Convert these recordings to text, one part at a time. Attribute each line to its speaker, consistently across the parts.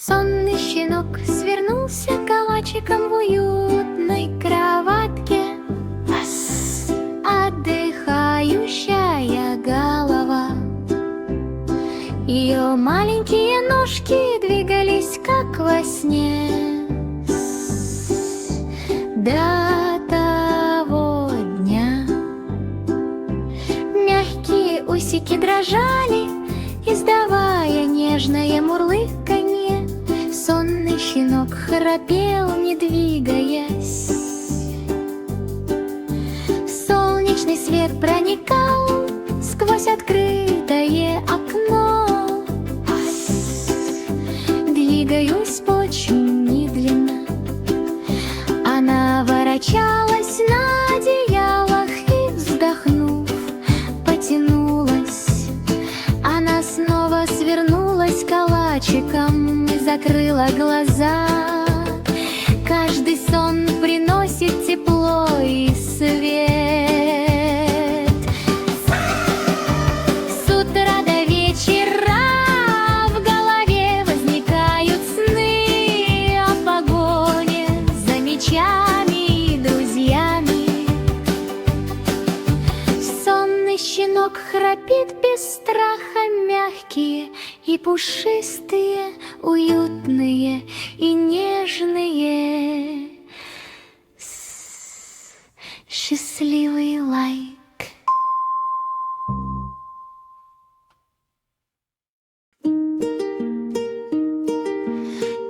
Speaker 1: Сонный щенок свернулся калачиком в уютной кроватке. Отдыхающая голова, ее маленькие ножки двигались, как во сне. До того дня мягкие усики дрожали, издавая нежное мурлыканье. Сонный щенок храпел, не двигаясь. Солнечный свет проникал сквозь открытое окно. Двигаюсь очень медленно, она ворочалась на одеялах и, вздохнув, потянулась. Она снова свернулась калачиком и закрыла глаза. Каждый сон приносит тепло и свет. С утра до вечера в голове возникают сны о погоне за мечами и друзьями. Сонный щенок храпит без страха, мягкие и пушистые, уютные и нежные. Счастливый лайк.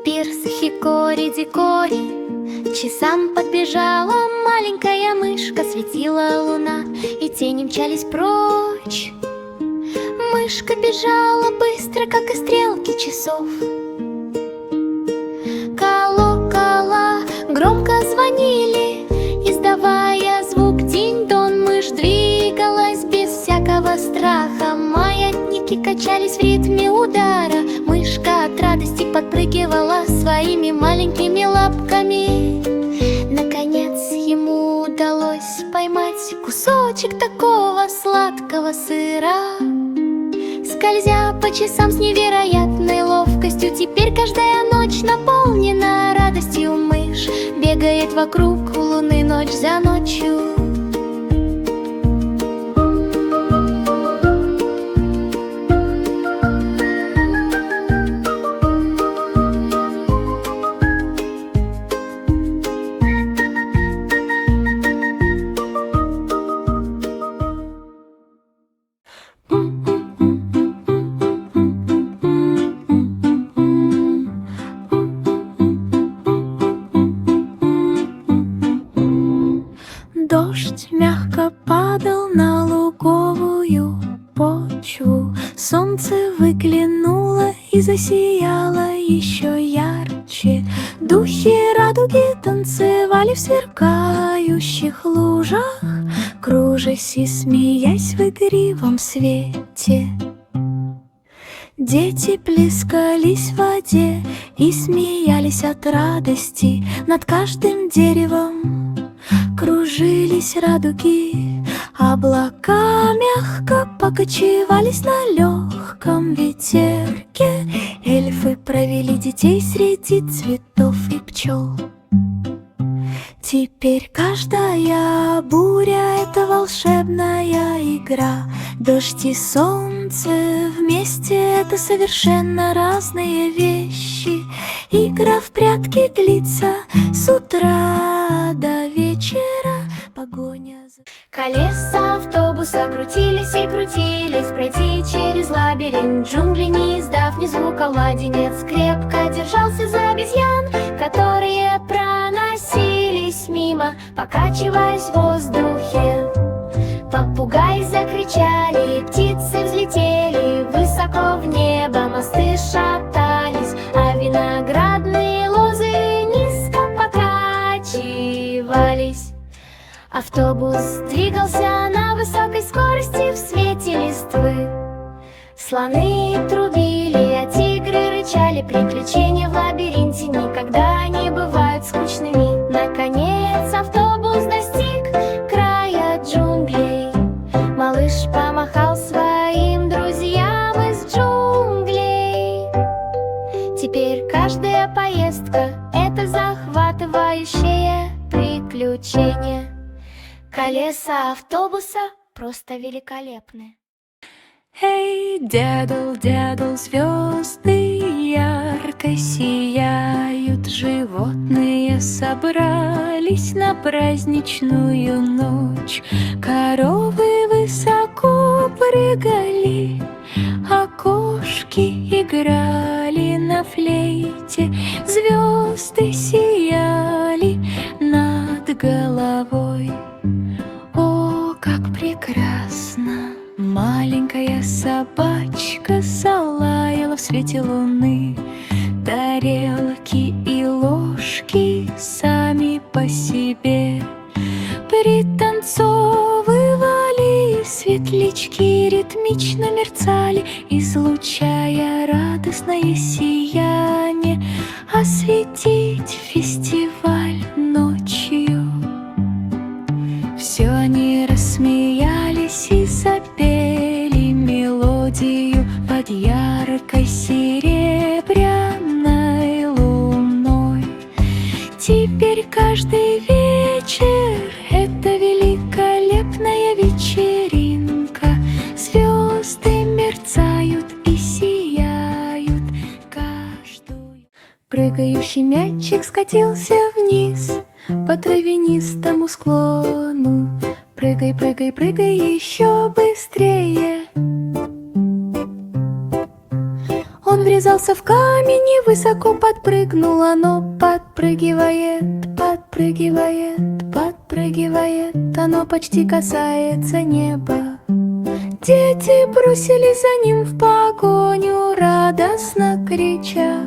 Speaker 1: Пирс, хикори-дикори, часам подбежала маленькая мышка. Светила луна, и тени мчались прочь. Мышка бежала быстро, как и стрелки часов. Колокола громко звонили, издавая звук динь-дон. Мышь двигалась без всякого страха, маятники качались в ритме удара. Мышка от радости подпрыгивала своими маленькими лапками. Наконец ему удалось поймать кусочек такого сладкого сыра. Скользя по часам с невероятной ловкостью, теперь каждая ночь наполнена радостью. Мышь бегает вокруг луны ночь за ночью. Дождь мягко падал на луговую почву. Солнце выглянуло и засияло еще ярче. Духи радуги танцевали в сверкающих лужах, кружась и смеясь в игривом свете. Дети плескались в воде и смеялись от радости. Над каждым деревом кружились радуги. Облака мягко покачивались на легком ветерке. Эльфы провели детей среди цветов и пчел. Теперь каждая буря — это волшебная игра. Дождь и солнце вместе — это совершенно разные вещи. Игра в прятки длится с утра до вечера. Погоня за... Колеса автобуса крутились и крутились, пройти через лабиринт джунглей, не издав ни звука. Младенец крепко держался за обезьян, которые проносились мимо, покачиваясь в воздухе. Попугаи закричали, птицы взлетели высоко в небо, мосты шатались, а виноградные лозы низко покачивались. Автобус двигался на высокой скорости в свете листвы. Слоны трубили, а тигры рычали. Приключения в лабиринте никогда не бывают скучными. Наконец автобус достиг края джунглей. Малыш помахал своим друзьям из джунглей. Теперь Теперь каждая поездка — это захватывающее приключение. Колеса автобуса просто великолепны.
Speaker 2: Эй, дядл, дядл, звезды ярко сияют, животные собрались на праздничную ночь. Коровы высоко прыгали, а кошки играли на флейте. Звезды сияли над головой. О, как прекрасно! Маленькая собачка залаяла в свете луны. Тарелки и ложки сами по себе пританцовывали, светлячки ритмично мерцали, излучая радостное сияние, осветить фестиваль ночью. Все они рассмеялись и запели мелодию под яркой серебряной луной. Теперь каждый вечер — это великолепная вечеринка. Звезды мерцают и сияют каждую. Прыгающий мячик скатился вниз по травянистому склону. Прыгай, прыгай, прыгай еще быстрее. Он врезался в камень и высоко подпрыгнул. Оно подпрыгивает, подпрыгивает, подпрыгивает. Оно почти касается неба. Дети бросились за ним в погоню, радостно крича.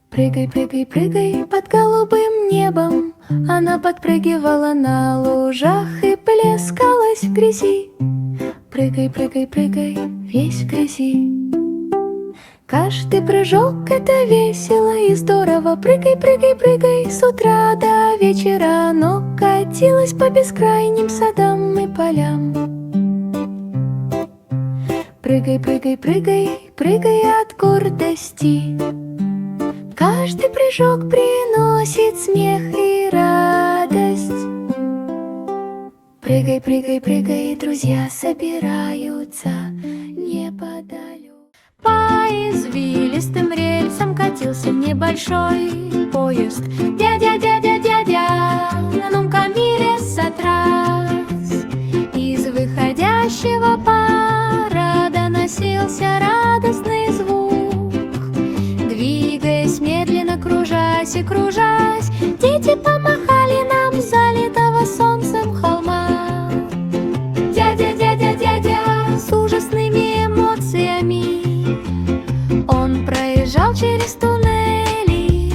Speaker 2: Прыгай, прыгай, прыгай под голубым небом. Она подпрыгивала на лужах и плескалась в грязи. Прыгай, прыгай, прыгай, весь в грязи. Каждый прыжок — это весело и здорово. Прыгай, прыгай, прыгай с утра до вечера. Оно катилось по бескрайним садам и полям. Прыгай, прыгай, прыгай, прыгай от гордости. Каждый прыжок приносит смех и радость. Прыгай, прыгай, прыгай, друзья собираются неподалеку. По извилистым рельсам катился небольшой поезд. Дядя, дядя, дядя, ну-ка, мире сотрас. Из выходящего пара доносился радостный звук. Двигаясь медленно, кружась и кружась, дети помахали нам с залитого солнцем холма. Дядя, дядя, дядя, с ужасными эмоциями он проезжал через туннели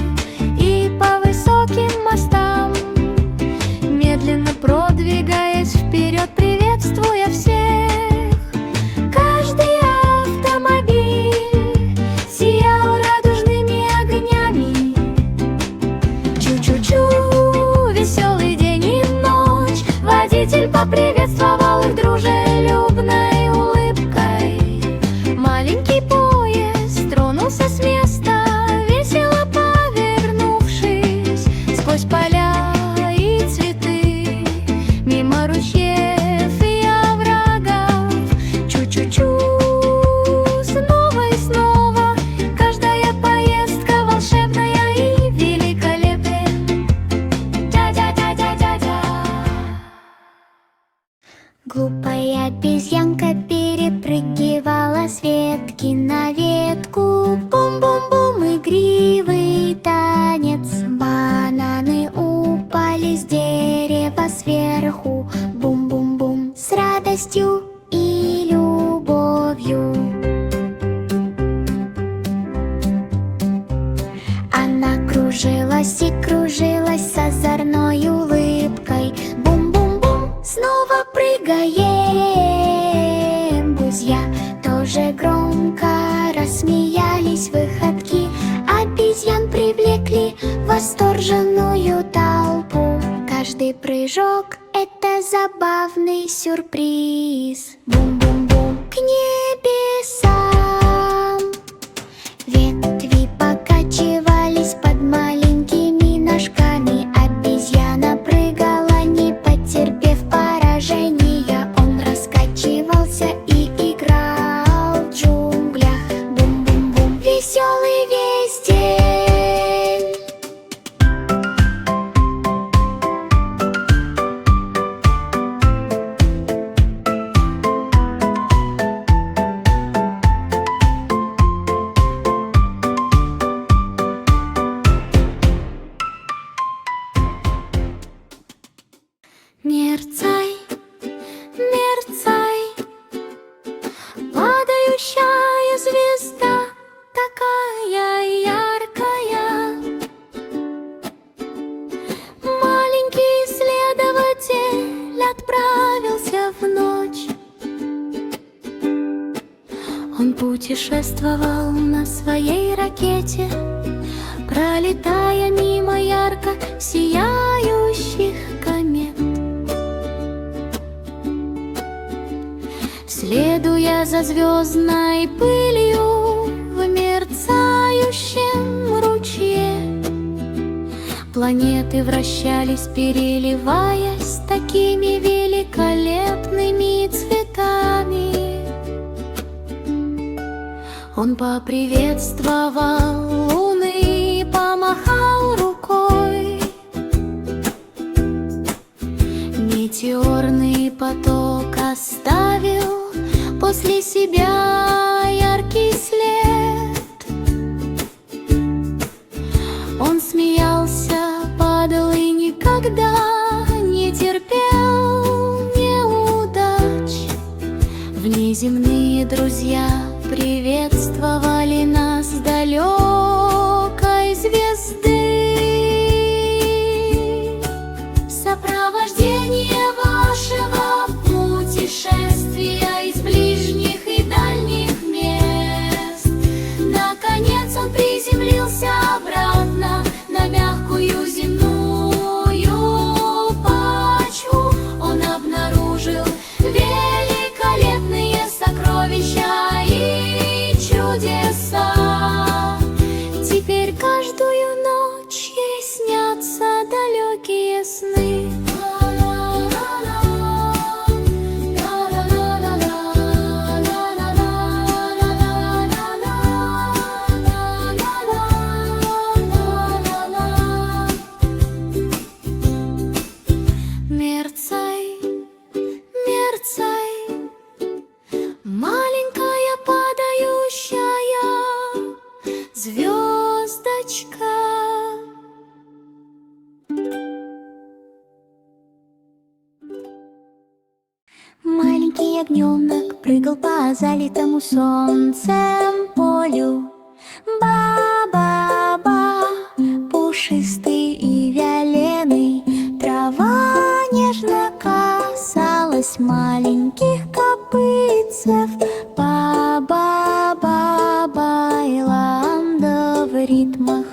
Speaker 2: и по высоким мостам, медленно продвигаясь вперед, приветствуя всех. Каждый автомобиль сиял радужными огнями. Чу-чу-чу, веселый день и ночь. Водитель поприветствовал их дружелюбной улыбкой. Маленький поезд тронулся с места, весело повернувшись сквозь поля и цветы, мимо ручьев и оврагов. Чу-чу-чу, снова и снова. Каждая поездка волшебная и великолепная. Дядя-дядя-дядя. Глупая обезьянка перепрыгивала с ветки на ветку. Бум-бум-бум, игривый танец. Бананы упали с дерева сверху. Бум-бум-бум, с радостью и любовью. Она кружилась и кружилась с озорной улыбкой. Бум-бум-бум, снова прыгаем. Друзья тоже громко рассмеялись. Выходки обезьян привлекли восторженную толпу. Каждый прыжок — это забавный сюрприз. Бум-бум-бум, к небесам ветви пока
Speaker 1: весь день. Мерцай, мерцай, падающая звезда, такая яркая. Маленький исследователь отправился в ночь. Он путешествовал на своей ракете, пролетая мимо ярко сияющих комет. Следуя за звездной пылью в мерцающем ручье, планеты вращались, переливаясь такими великолепными цветами. Он поприветствовал луны, помахал рукой. Метеорный поток оставил после себя яркий след. Он смеялся, падал и никогда не терпел неудач. Внеземные друзья приветствовали нас с далекой звезды. Сопровождение вашего путешествия из ближних и дальних мест. Наконец он приземлился обратно на мягкую земную почву. Он обнаружил великолепные сокровища и чудеса. Теперь каждую ночь ей снятся далекие сны. Мерцай, мерцай, маленькая падающая звездочка. Маленький ягненок прыгал по залитому солнцем полю. Ба-ба-ба, пушистый и вяленый, трава нежно касалась маленьких копытцев. Ба-ба-ба, байланда в ритмах.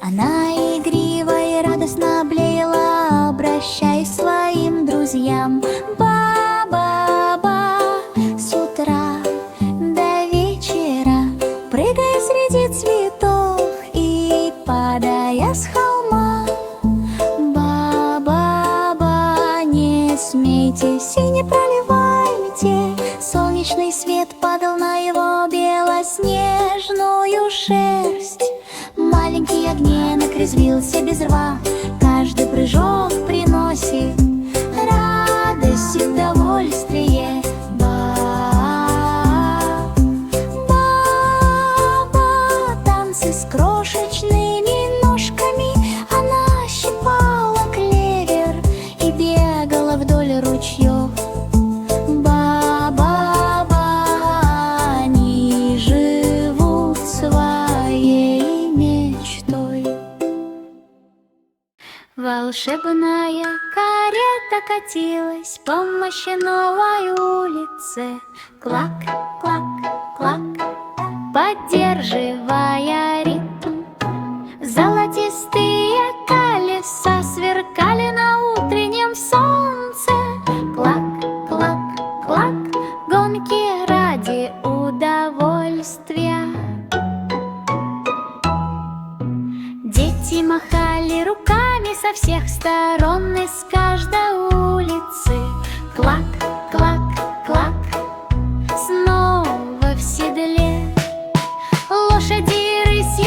Speaker 1: Она игриво и радостно блеяла, обращаясь к своим друзьям. Ба-ба-ба, с утра до вечера, прыгая среди цветов и падая с холма. Ба-ба-ба, не смейтесь и не проливайте. Солнечный свет падал на его белоснежную шерсть. Маленький ягненок резвился без рва, каждый прыжок приносит радость и удовольствие. Ба-ба, танцы с крошечными ножками. Она щипала клевер и бегала вдоль ручьев. Ба-ба-ба, они живут своей мечтой. Волшебная карета катилась по мощеной улице. Клак, клак, клак, поддерживая ритм. Золотистые колеса сверкали на утреннем солнце. Клак, клак, клак, гонки ради удовольствия. Дети махали руками со всех сторон и с каждой улицы. Клак, клак, клак, снова в седле. Лошади рысью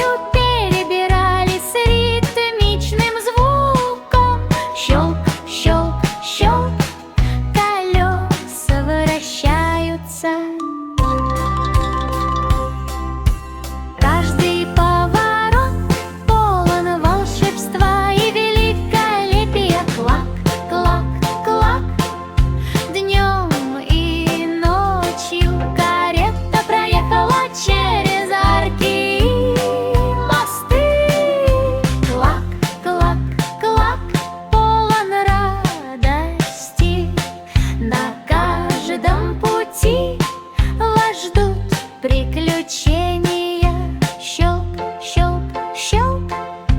Speaker 1: щелк,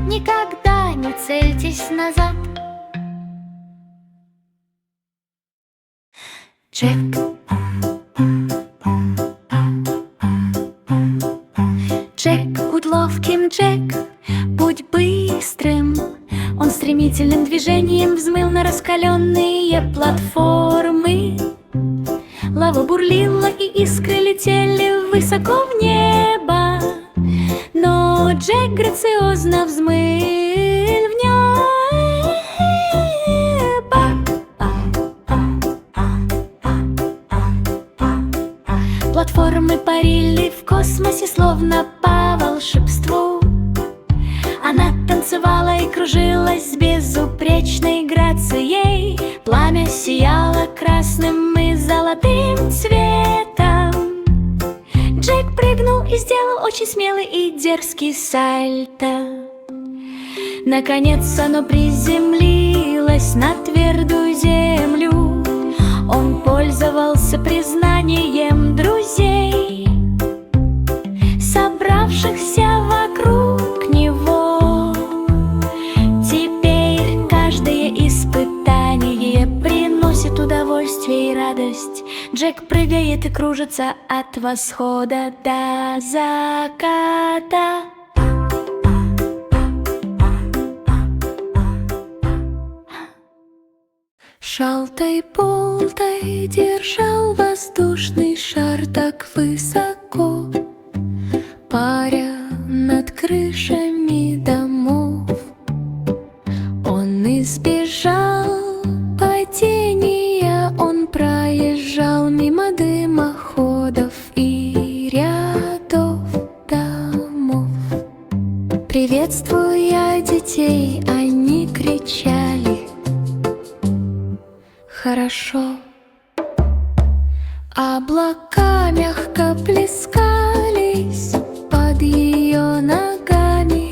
Speaker 1: никогда не цельтесь назад. Джек. Джек, будь ловким, Джек, будь быстрым. Он стремительным движением взмыл на раскаленные платформы. Лава бурлила, и искры летели высоко в небо. Но Джек грациозно взмыл в небо. Платформы парили в космосе, словно по волшебству. Она танцевала и кружилась с безупречной грацией. Пламя сияло красным и золотым цветом. Джек прыгнул и сделал очень смелый и дерзкий сальто. Наконец оно приземлилось на твердую землю. Он пользовался признанием друзей, собравшихся вокруг него. Теперь каждое испытание приносит удовольствие и радость. Джек прыгает и кружится от восхода до заката.
Speaker 2: Шалтай-болтай держал воздушный шар так высоко, паря над крышами домов. Он избежал падения, он проезжал мимо дымоходов и рядов домов. Приветствуя детей, они кричали: хорошо. Облака мягко плескались под ее ногами.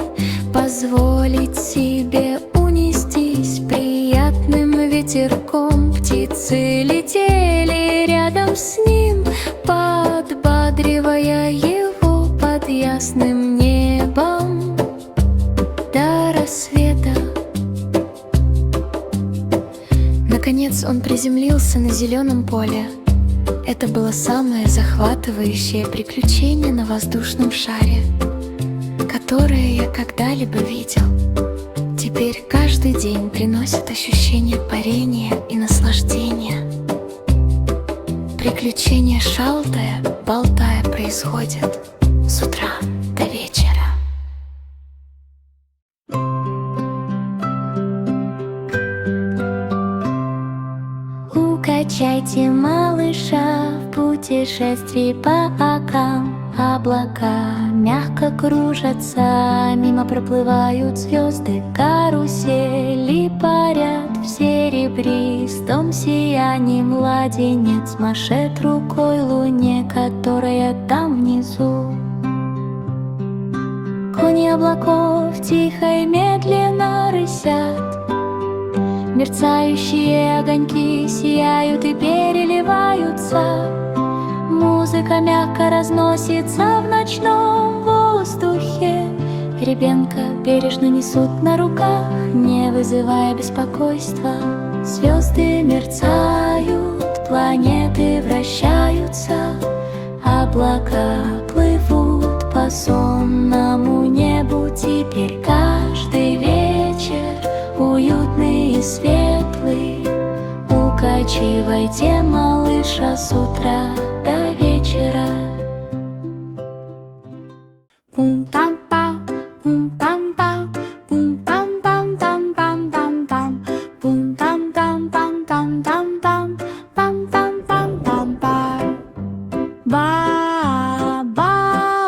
Speaker 2: Позволить себе унестись приятным ветерком. Птицы летели рядом с ним, подбадривая его под ясным небом до рассвета. Наконец он приземлился на зеленом поле. Это было самое захватывающее приключение на воздушном шаре, которое я когда-либо видел. Теперь каждый день приносит ощущение парения и наслаждения. Приключения шалтая-болтая происходят с утра до вечера.
Speaker 1: Укачайте малыша в путешествии по окам. Облака мягко кружатся, мимо проплывают звезды. Карусели парят в серебристом сиянии. Младенец машет рукой луне, которая там внизу. Кони облаков тихо и медленно рысят. Мерцающие огоньки сияют и переливаются. Музыка мягко разносится в ночном воздухе. Ребенка бережно несут на руках, не вызывая беспокойства. Звезды мерцают, планеты вращаются. Облака плывут по сонному небу. Теперь каждый вечер уютный и светлый. Укачивайте малыша с утра до вечера.
Speaker 2: Пум-пам-пам, пум-пам-пам, пум-пам-пам-пам-пам-пам-пам, пум-пам-пам-пам-пам-пам-пам, пам-пам-пам-пам-пам. Ба-ба,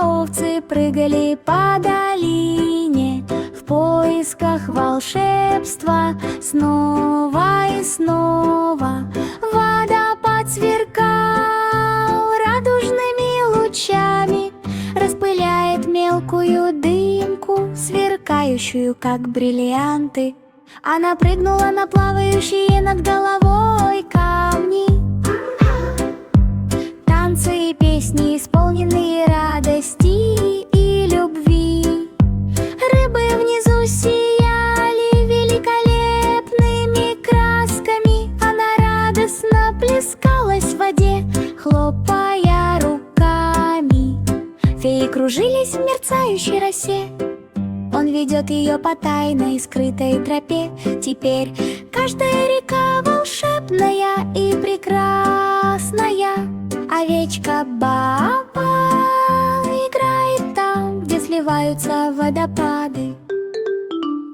Speaker 2: овцы прыгали по долине в поисках волшебства. Снова и снова водопад сверкал радужными лучами, распыляет мелкую дымку, сверкающую, как бриллианты. Она прыгнула на плавающие над головой камни. Танцы и песни, исполненные радости и любви.
Speaker 1: ведет ее по тайной скрытой тропе. Теперь каждая река волшебная и прекрасная. Овечка Баба играет там, где сливаются водопады.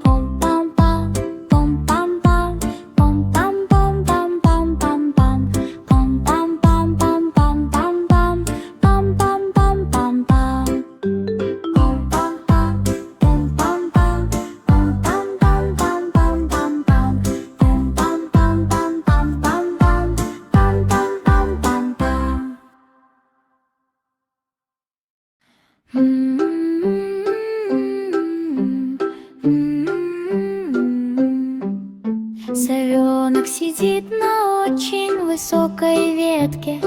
Speaker 1: Пом-пам-пам, пом-пам-пам, пом-пам-пам-пам-пам-пам-пам, пом-пам-пам-пам-пам-пам, пам-пам-пам-пам-пам. Пом-пам-пам, пом-пам-пам, пом-пам-пам-пам-пам-пам, пом-пам-пам-пам-пам-пам, пам-пам-пам-пам-пам. Совенок сидит на очень высокой ветке.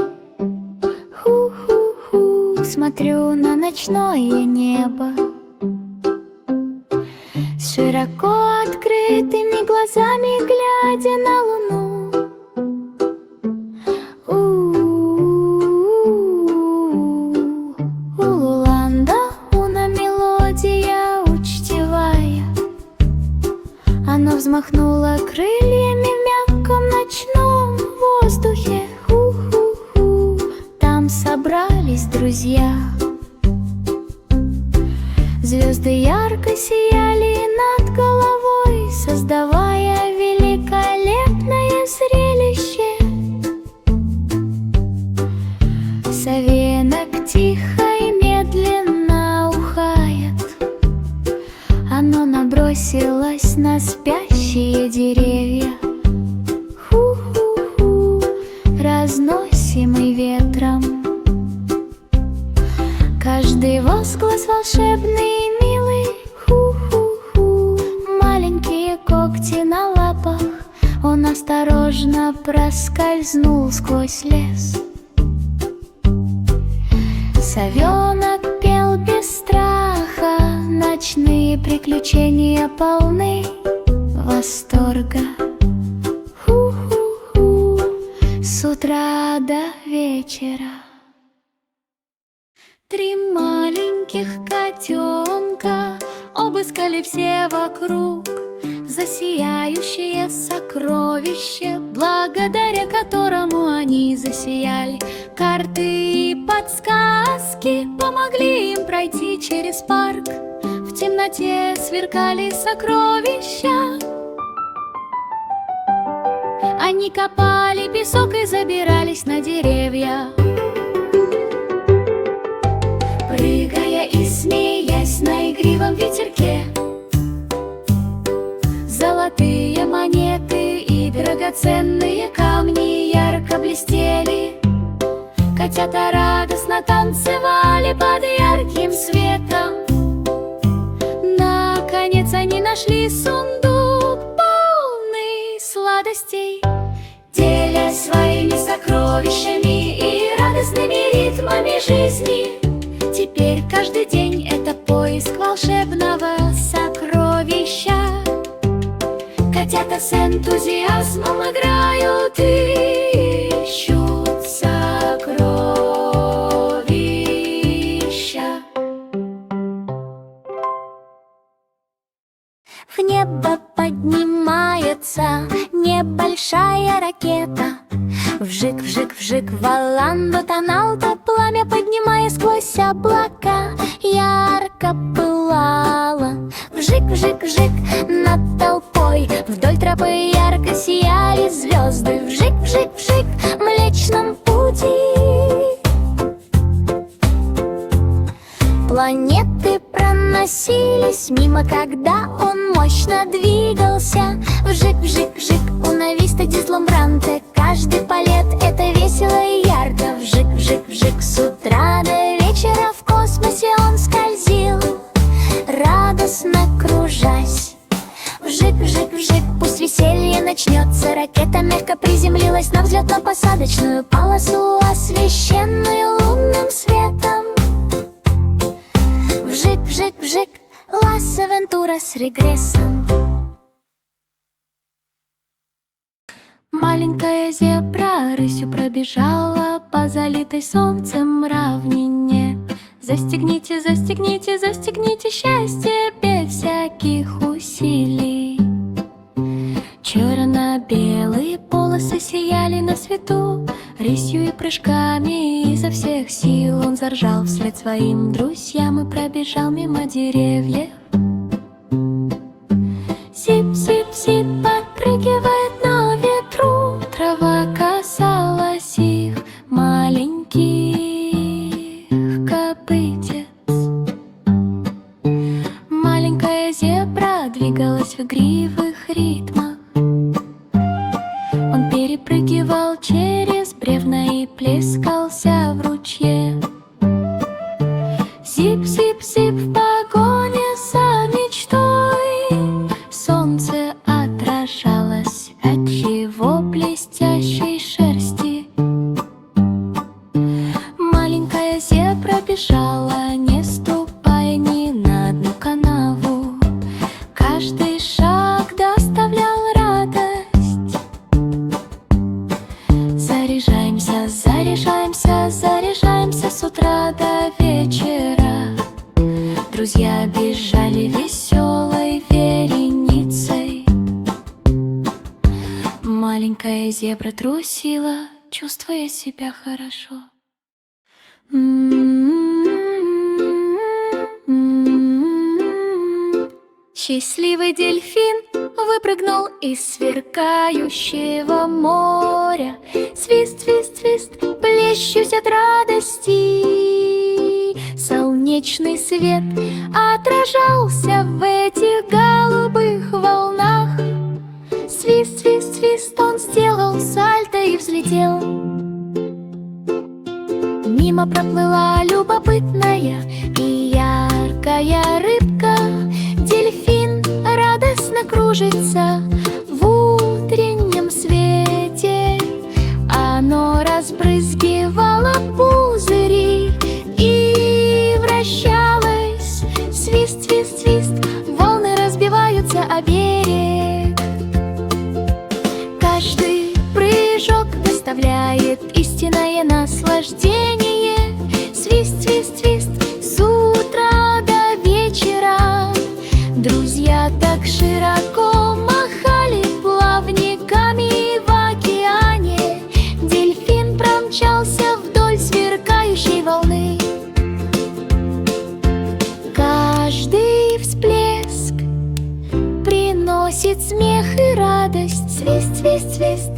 Speaker 1: Ху-ху-ху, смотрю на ночное небо. С широко открытыми глазами глядя на луну. Уланда, уна мелодия учтивая. Оно взмахнуло крыльями в мягком ночном воздухе. Ху-ху-ху, там собрались друзья. Звезды ярко сияли над головой, создавая великолепное зрелище. Совенок тихо и медленно ухает. Оно набросилось на спящие деревья. Ху-ху-ху, разносимый ветром. Каждый возглас волшебный и милый. Ху-ху-ху, маленькие когти на лапах. Он осторожно проскользнул сквозь лес. Совенок пел без страха, ночные приключения полны восторга. Ху-ху-ху, с утра до вечера. Три маленьких котенка обыскали все вокруг засияющее сокровище, благодаря которому они засияли. Карты и подсказки помогли им пройти через парк. В темноте сверкали сокровища. Они копали песок и забирались на деревья. Прыгая и смеясь на игривом ветерке, золотые монеты и драгоценные камни ярко блестели. Котята радостно танцевали под ярким светом. Наконец они нашли сундук, полный сладостей. Делясь своими сокровищами и радостными ритмами жизни, теперь каждый день это поиск волшебного сокровища. Котята с энтузиазмом играют и ищут сокровища. В небо поднимается небольшая ракета. Вжик-вжик-вжик, в Оланду тоналто пламя, поднимая сквозь облака, ярко пылало. Вжик-вжик-вжик, над толпой вдоль тропы ярко сияли звезды. Вжик-вжик-вжик, в Млечном Пути планеты проносились мимо, когда он мощно двигался. Вжик-вжик-вжик, у Нависта Дислумбранте каждый полет — это весело и ярко. Вжик-вжик-вжик, с утра до вечера в космосе он скользил, радостно кружась. Вжик-вжик-вжик, пусть веселье начнется. Ракета мягко приземлилась на взлетно-посадочную полосу, освещенную лунным светом. Вжик-вжик-вжик, Лас-Авентура с регрессом. Маленькая зебра рысью пробежала по залитой солнцем равнине. Застегните, застегните, застегните счастье без всяких
Speaker 2: заржал вслед своим друзьям и пробежал мимо деревьев. Зип-зип-зип подпрыгивает на ветру, трава касалась их маленьких копытец. Маленькая зебра двигалась в игривых ритмах. Он перепрыгивал через бревна и плескался в ручье. Зип-зип-зип в погоне за мечтой. Солнце отражалось от его блестящей шерсти. Маленькая зебра бежала, не ступая ни на одну канаву. Каждый шаг доставлял радость. Заряжаемся, заряжаемся, заряжаемся с утра до вечера. Друзья бежали веселой вереницей. Маленькая зебра трусила, чувствуя себя хорошо. Счастливый дельфин выпрыгнул из сверкающего моря. Свист, свист, свист, плещусь от радости. Солнечный свет отражался в этих голубых волнах. Свист, свист, свист, он сделал сальто и взлетел. Мимо проплыла любопытная и яркая рыбка. Дельфин радостно кружится в утреннем свете. Оно разбрызгивало пузыри и вращалось. Свист, свист, свист, волны разбиваются о берег. Каждый прыжок доставляет истинное наслаждение. Свист, свист, свист, с утра до вечера. Друзья так широко махали плавниками в океане. Дельфин промчался вдоль сверкающей волны. Каждый всплеск приносит смех и радость. Свист, свист, свист,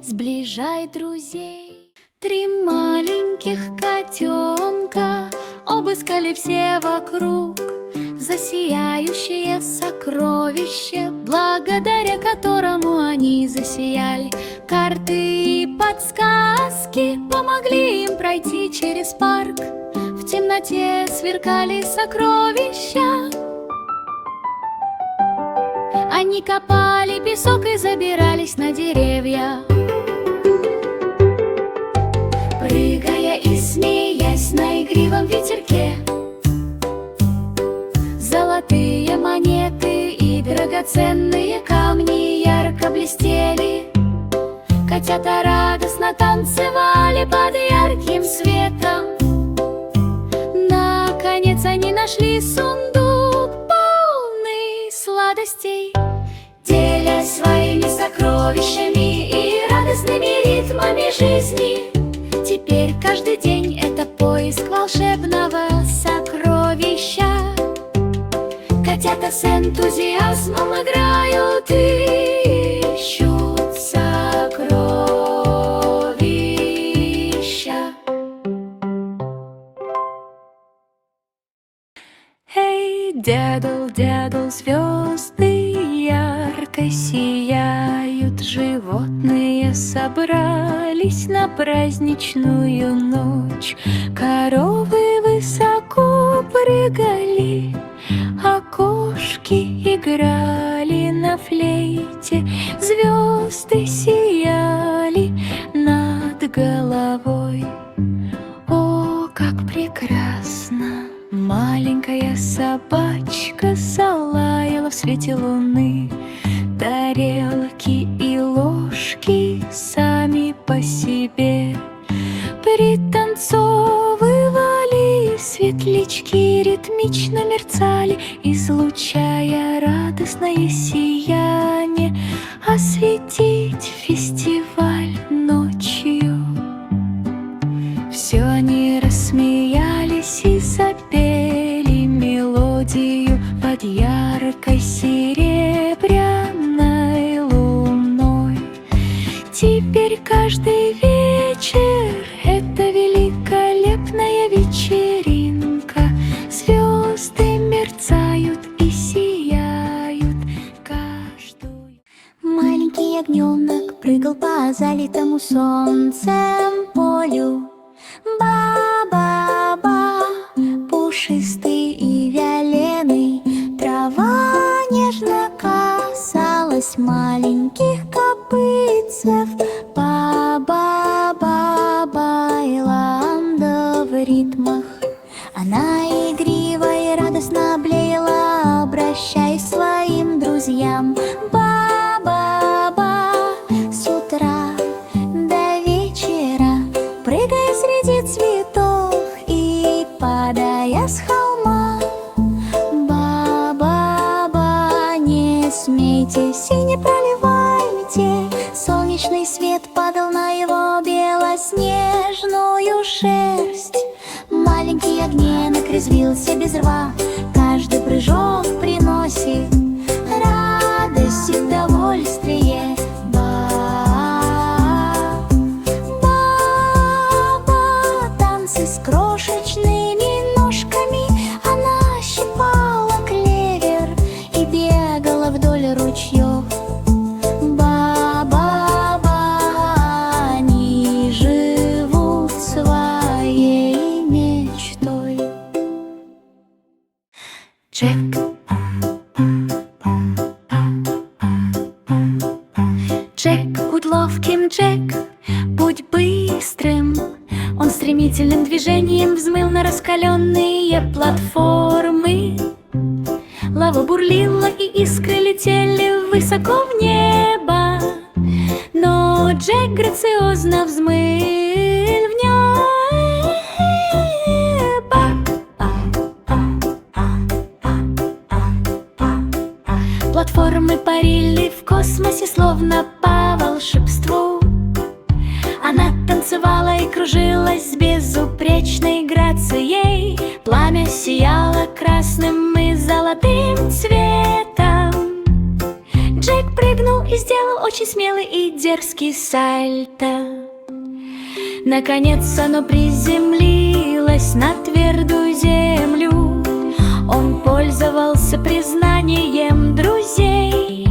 Speaker 2: сближай друзей. Три маленьких котенка обыскали все вокруг засияющее сокровище, благодаря которому они засияли. Карты и подсказки помогли им пройти через парк. В темноте сверкали сокровища. Они копали песок и забирались на деревья. Прыгая и смеясь на игривом ветерке, золотые монеты и драгоценные камни ярко блестели. Котята радостно танцевали под ярким светом. Наконец они нашли сундук, полный сладостей. Делясь своими сокровищами и радостными ритмами жизни, теперь каждый день это поиск волшебного сокровища. Котята с энтузиазмом играют и ищут сокровища. Эй, дядл, дядл, звезды ярко сияют. Животные собрались на праздничную ночь. Коровы высоко прыгали, а кошки играли на флейте. Звезды сияли над головой. О, как прекрасно! Маленькая собачка залаяла в свете луны. Тарелки и ложки сами по себе пританцовывали, светлячки ритмично мерцали, излучая радостное сияние, осветить фестиваль ночью. Все они рассмеялись яркой серебряной луной. Теперь каждый вечер — это великолепная вечеринка. Звезды мерцают и сияют каждую.
Speaker 1: Маленький ягненок прыгал по залитому солнцем полю. Ба-ба-ба, пушистый и вяленый, трава нежно касалась маленьких копытцев. Ба-ба-ба, байланда в ритмах. Она игриво и радостно блеяла, обращаясь к своим друзьям. Ба-ба-ба, с утра до вечера, прыгая среди цветов и падая с холма. Ба-ба-ба, не смейтесь и не проливайте. Солнечный свет падал на его белоснежную шерсть. Маленький ягненок резвился без рва. Каждый прыжок приносит радость и удовольствие. Ба-ба, танцы с крошечными ножками. Она щипала клевер и бегала вдоль ручьев. Ба-ба-ба, они живут своей мечтой.
Speaker 2: Джек. Джек, будь ловким, Джек, будь быстрым. Он стремительным движением взмыл на раскаленные платформы. Лава бурлила, и искры летели высоко в небо. Но Джек грациозно взмыл в небо. Платформы парили в космосе, словно по волшебству. Она танцевала и кружилась с безупречной грацией. Пламя сияло красным и золотым цветом. Джек прыгнул и сделал очень смелый и дерзкий сальто. Наконец оно приземлилось на твердую землю. Он пользовался признанием друзей,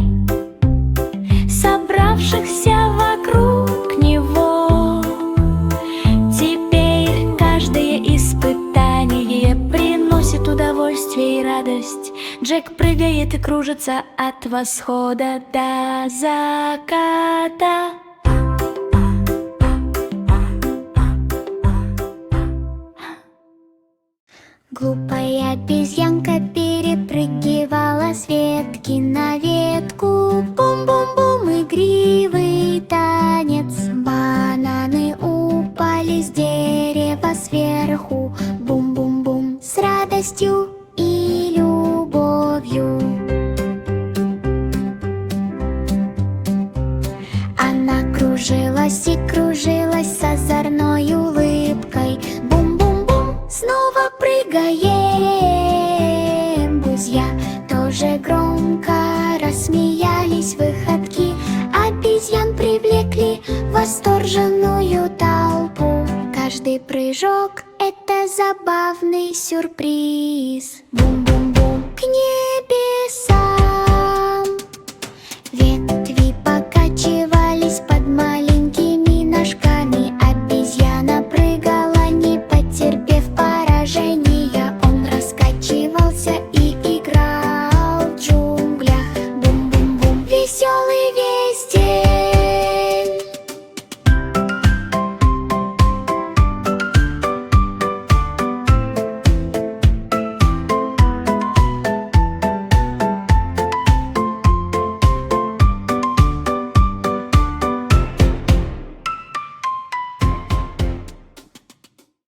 Speaker 2: собравшихся вокруг него. Теперь каждое испытание приносит удовольствие и радость. Джек прыгает и кружится от восхода до заката.
Speaker 1: Глупая обезьянка перепрыгивала с ветки на ветку. Бум-бум-бум, игривый танец. Бананы упали с дерева сверху. Бум-бум-бум, с радостью и любовью. Она кружилась и кружилась с озорной улыбкой. Бум-бум-бум, снова прыгаем. Друзья тоже громко рассмеялись. Выходки обезьян привлекли восторженную толпу. Каждый прыжок — это забавный сюрприз. Бум-бум-бум, к небесам